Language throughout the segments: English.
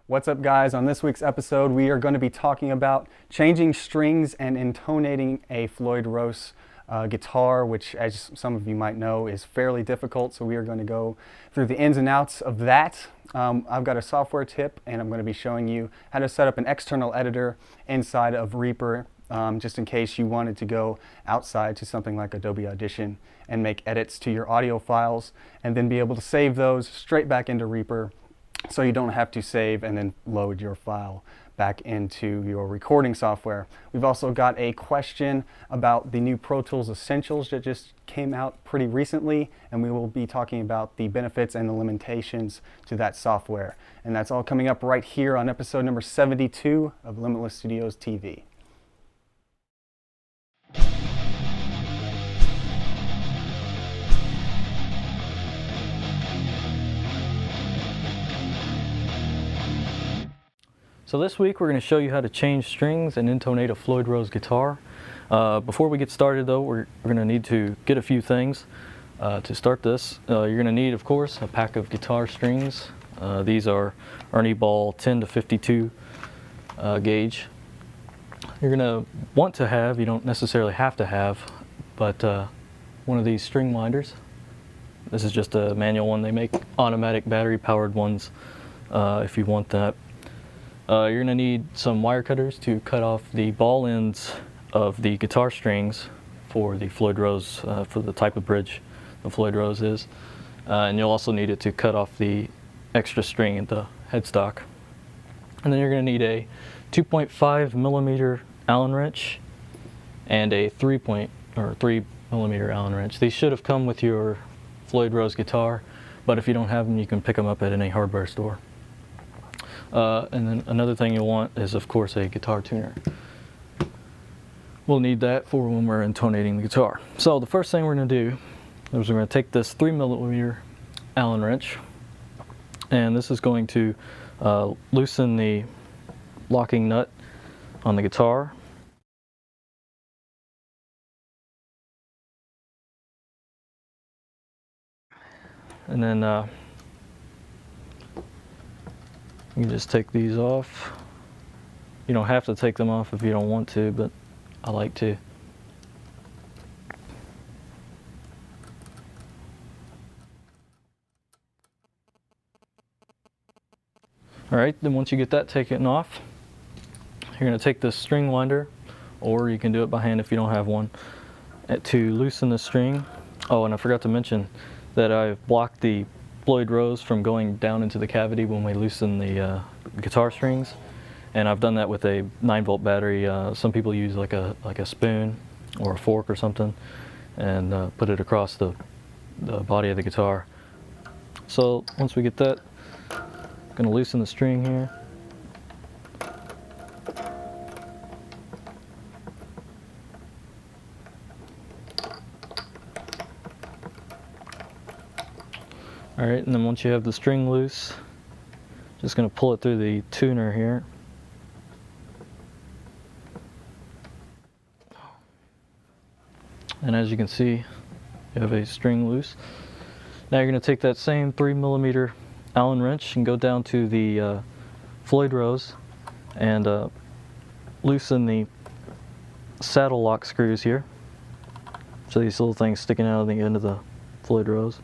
What's up, guys? On this week's episode, we are going to be talking about changing strings and intonating a Floyd Rose guitar, which, as some of you might know, is fairly difficult. So we are going to go through the ins and outs of that. I've got a software tip, and I'm going to be showing you how to set up an external editor inside of Reaper, just in case you wanted to go outside to something like Adobe Audition and make edits to your audio files, and then be able to save those straight back into Reaper, so you don't have to save and then load your file back into your recording software. We've also got a question about the new Pro Tools Essentials that just came out pretty recently, and we will be talking about the benefits and the limitations to that software. And that's all coming up right here on episode number 72 of Limitless Studios TV. So this week we're going to show you how to change strings and intonate a Floyd Rose guitar. Before we get started though, we're going to need to get a few things to start this. You're going to need, of course, a pack of guitar strings. These are Ernie Ball 10 to 52 gauge. You're going to want to have, you don't necessarily have to have, but one of these string winders. This is just a manual one. They make automatic battery powered ones if you want that. You're going to need some wire cutters to cut off the ball ends of the guitar strings for the Floyd Rose, for the type of bridge the Floyd Rose is. And you'll also need it to cut off the extra string at the headstock. And then you're going to need a 2.5 millimeter Allen wrench and a 3 millimeter Allen wrench. These should have come with your Floyd Rose guitar, but if you don't have them, you can pick them up at any hardware store. And then another thing you'll want is, of course, a guitar tuner. We'll need that for when we're intonating the guitar. So the first thing we're going to do is we're going to take this 3 millimeter Allen wrench, and this is going to loosen the locking nut on the guitar. And then you can just take these off. You don't have to take them off if you don't want to, but I like to. Alright, then once you get that taken off, you're going to take this string winder, or you can do it by hand if you don't have one, to loosen the string. Oh, and I forgot to mention that I've blocked the Floyd Rose from going down into the cavity when we loosen the guitar strings, and I've done that with a 9-volt battery. Some people use like a spoon or a fork or something, and put it across the body of the guitar. So once we get that, I'm going to loosen the string here. Alright, and then once you have the string loose, just going to pull it through the tuner here. And as you can see, you have a string loose. Now you're going to take that same 3 millimeter Allen wrench and go down to the Floyd Rose and loosen the saddle lock screws here. So these little things sticking out of the end of the Floyd Rose.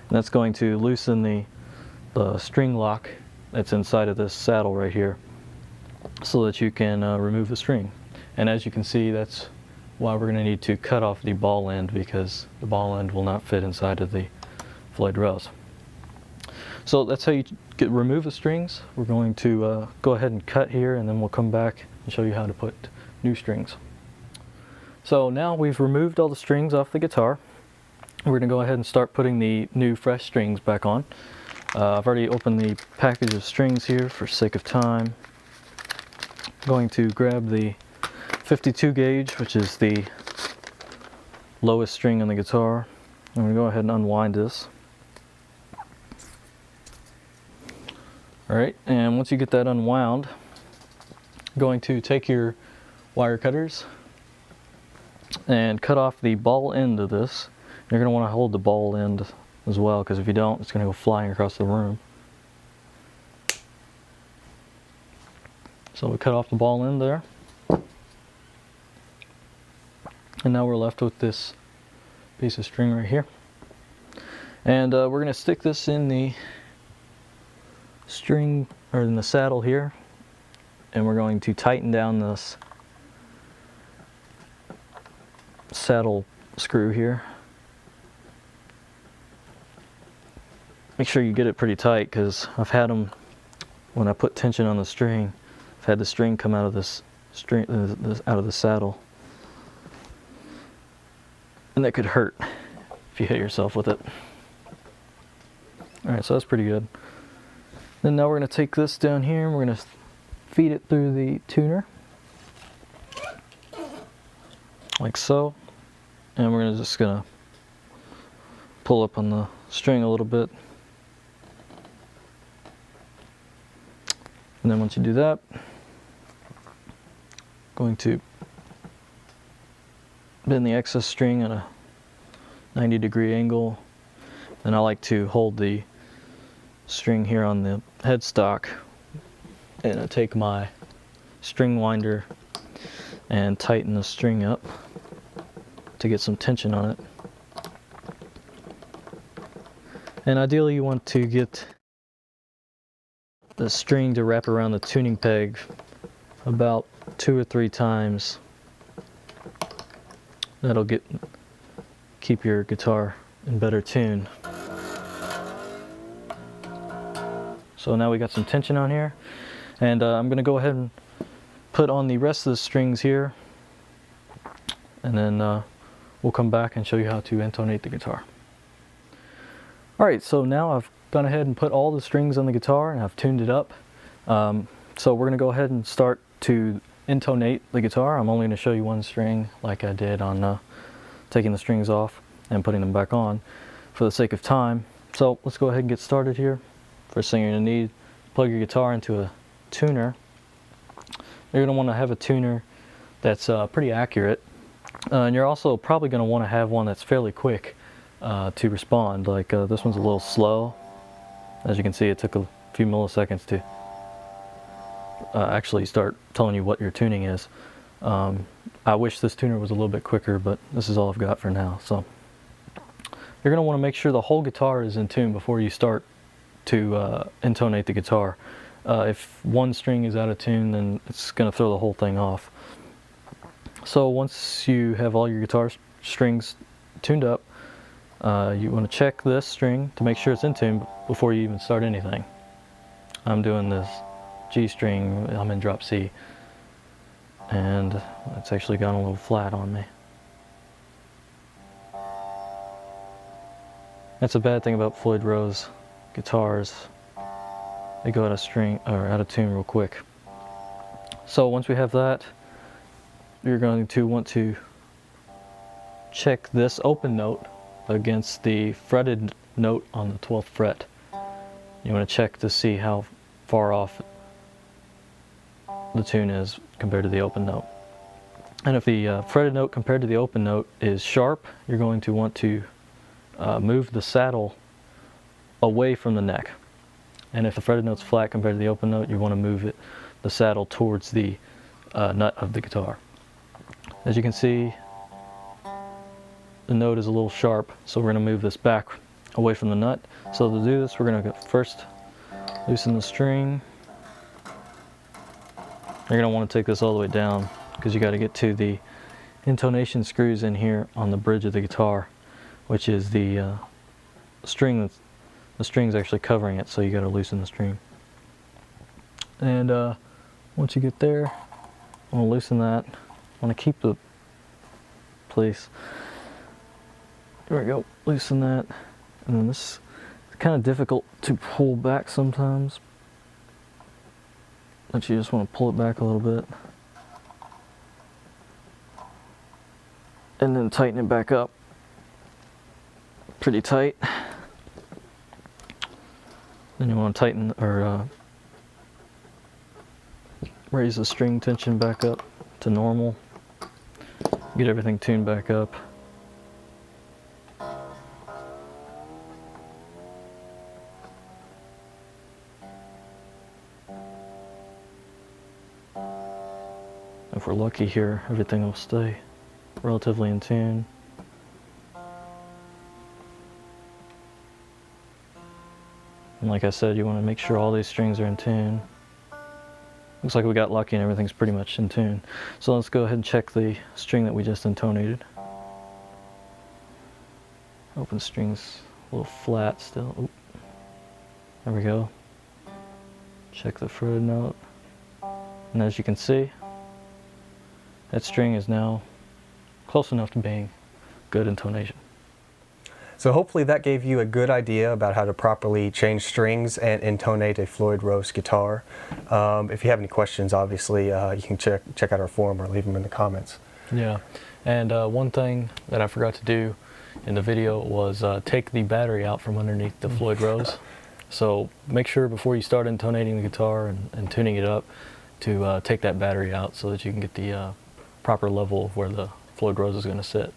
And that's going to loosen the string lock that's inside of this saddle right here, so that you can remove the string. And as you can see, that's why we're going to need to cut off the ball end, because the ball end will not fit inside of the Floyd Rose. So that's how you remove the strings. We're going to go ahead and cut here, and then we'll come back and show you how to put new strings. So now we've removed all the strings off the guitar. We're going to go ahead and start putting the new fresh strings back on. I've already opened the package of strings here for sake of time. I'm going to grab the 52 gauge, which is the lowest string on the guitar. I'm going to go ahead and unwind this. Alright, and once you get that unwound, I'm going to take your wire cutters and cut off the ball end of this. You're going to want to hold the ball end as well, because if you don't, it's going to go flying across the room. So we cut off the ball end there. And now we're left with this piece of string right here. And we're going to stick this in the string, or in the saddle here. And we're going to tighten down this saddle screw here. Make sure you get it pretty tight, because I've had them, when I put tension on the string, I've had the string come out of this string, out of the saddle, and that could hurt if you hit yourself with it. All right, so that's pretty good. Then now we're going to take this down here and we're going to feed it through the tuner, like so, and we're just gonna pull up on the string a little bit. And then once you do that, going to bend the excess string at a 90-degree angle. And I like to hold the string here on the headstock, and I take my string winder and tighten the string up to get some tension on it. And ideally you want to get the string to wrap around the tuning peg about 2 or 3 times. That'll keep your guitar in better tune. So now we got some tension on here, and I'm going to go ahead and put on the rest of the strings here, and then we'll come back and show you how to intonate the guitar. Alright, so now I've gone ahead and put all the strings on the guitar and I've tuned it up. So we're going to go ahead and start to intonate the guitar. I'm only going to show you one string like I did on taking the strings off and putting them back on for the sake of time. So let's go ahead and get started here. First thing you're going to need, plug your guitar into a tuner. You're going to want to have a tuner that's pretty accurate. And you're also probably going to want to have one that's fairly quick to respond. Like this one's a little slow. As you can see, it took a few milliseconds to actually start telling you what your tuning is. I wish this tuner was a little bit quicker, but this is all I've got for now. So you're going to want to make sure the whole guitar is in tune before you start to intonate the guitar. If one string is out of tune, then it's going to throw the whole thing off. So once you have all your guitar strings tuned up, you want to check this string to make sure it's in tune before you even start anything. I'm doing this G string, I'm in drop C, and it's actually gone a little flat on me. That's a bad thing about Floyd Rose guitars. They go out of string or out of tune real quick. So once we have that, you're going to want to check this open note against the fretted note on the 12th fret. You want to check to see how far off the tune is compared to the open note. And if the fretted note compared to the open note is sharp, you're going to want to move the saddle away from the neck. And if the fretted note's flat compared to the open note, you want to move the saddle towards the nut of the guitar. As you can see, the note is a little sharp, so we're going to move this back away from the nut. So to do this, we're going to first loosen the string. You're going to want to take this all the way down, because you got to get to the intonation screws in here on the bridge of the guitar, which is the string the string's actually covering it, so you got to loosen the string. And once you get there, I want to loosen that. I want to keep the place. There we go, loosen that. And then this is kind of difficult to pull back sometimes, but you just want to pull it back a little bit. And then tighten it back up pretty tight. Then you want to tighten or raise the string tension back up to normal. Get everything tuned back up. If we're lucky here, everything will stay relatively in tune. And like I said, you want to make sure all these strings are in tune. Looks like we got lucky and everything's pretty much in tune. So let's go ahead and check the string that we just intonated. Open string's a little flat still. Oop. There we go. Check the fretted note. And as you can see, that string is now close enough to being good intonation. So hopefully that gave you a good idea about how to properly change strings and intonate a Floyd Rose guitar. If you have any questions, obviously you can check out our forum or leave them in the comments. Yeah, and one thing that I forgot to do in the video was take the battery out from underneath the Floyd Rose. So make sure before you start intonating the guitar and tuning it up to take that battery out so that you can get the proper level of where the Floyd Rose is going to sit.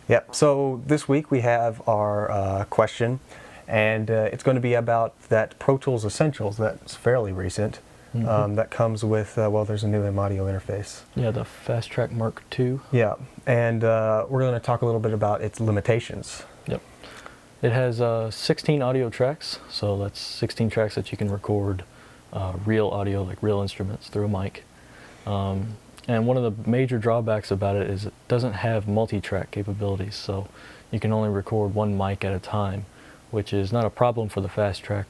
Yep, so this week we have our question, and it's going to be about that Pro Tools Essentials that's fairly recent, that comes with, well, there's a new audio interface. Yeah, the Fast Track Mark II. Yeah, and we're going to talk a little bit about its limitations. Yep. It has 16 audio tracks, so that's 16 tracks that you can record real audio, like real instruments, through a mic. And one of the major drawbacks about it is it doesn't have multi-track capabilities, so you can only record one mic at a time, which is not a problem for the Fast Track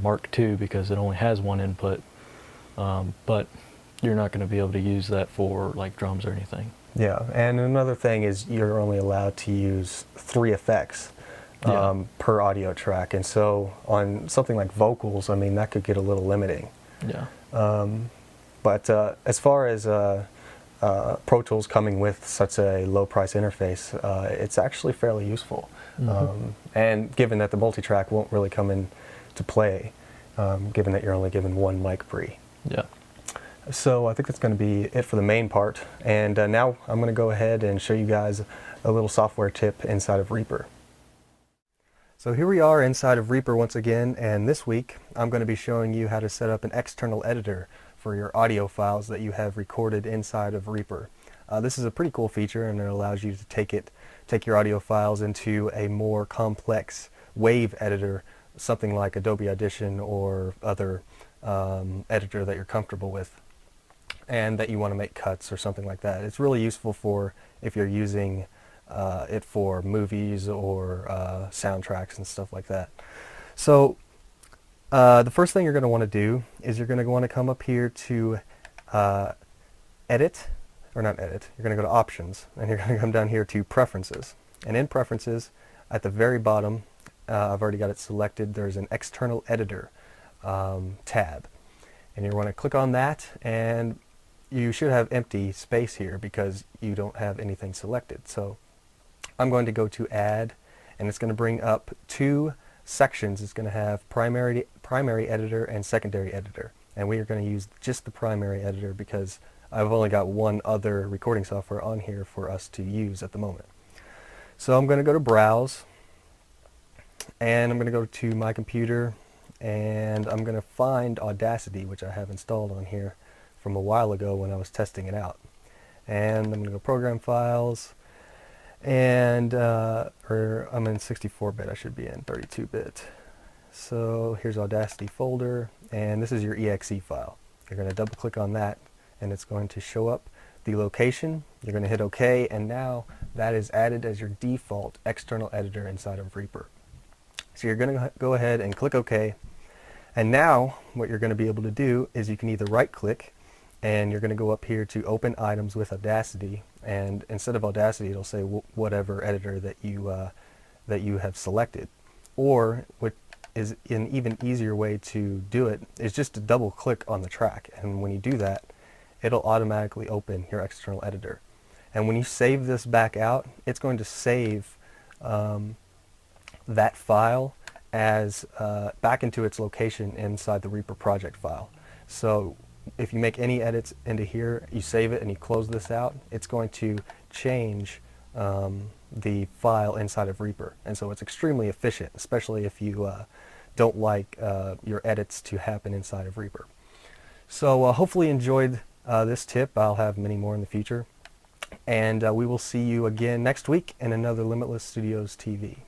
Mark II because it only has one input, but you're not going to be able to use that for like drums or anything. Yeah, and another thing is you're only allowed to use 3 effects per audio track, and so on something like vocals, I mean, that could get a little limiting. Yeah. But as far as Pro Tools coming with such a low price interface, it's actually fairly useful. And given that the multi-track won't really come into play, given that you're only given one mic pre. Yeah. So I think that's going to be it for the main part. And now I'm going to go ahead and show you guys a little software tip inside of Reaper. So here we are inside of Reaper once again, and this week I'm going to be showing you how to set up an external editor for your audio files that you have recorded inside of Reaper. This is a pretty cool feature, and it allows you to take your audio files into a more complex wave editor, something like Adobe Audition or other editor that you're comfortable with and that you want to make cuts or something like that. It's really useful for if you're using it for movies or soundtracks and stuff like that. So the first thing you're going to want to do is you're going to want to come up here to edit, or not edit, you're going to go to options, and you're going to come down here to preferences. And in preferences, at the very bottom, I've already got it selected, there's an external editor tab. And you want to click on that, and you should have empty space here because you don't have anything selected. So I'm going to go to add, and it's going to bring up 2 sections. It's going to have primary editor and secondary editor, and we are going to use just the primary editor because I've only got one other recording software on here for us to use at the moment. So I'm going to go to browse, and I'm going to go to my computer, and I'm going to find Audacity, which I have installed on here from a while ago when I was testing it out. And I'm going to go program files, and or I'm in 64-bit, I should be in 32-bit. So here's Audacity folder, and this is your exe file. You're going to double click on that, and it's going to show up the location. You're going to hit OK, and now that is added as your default external editor inside of Reaper. So you're going to go ahead and click OK, and now what you're going to be able to do is you can either right click, and you're going to go up here to open items with Audacity, and instead of Audacity it'll say whatever editor that you have selected. Or what is an even easier way to do it is just to double click on the track, and when you do that it'll automatically open your external editor. And when you save this back out, it's going to save that file as back into its location inside the Reaper project file. So if you make any edits into here, you save it and you close this out, it's going to change the file inside of Reaper. And so it's extremely efficient, especially if you don't like your edits to happen inside of Reaper. So hopefully you enjoyed this tip. I'll have many more in the future. And we will see you again next week in another Limitless Studios TV.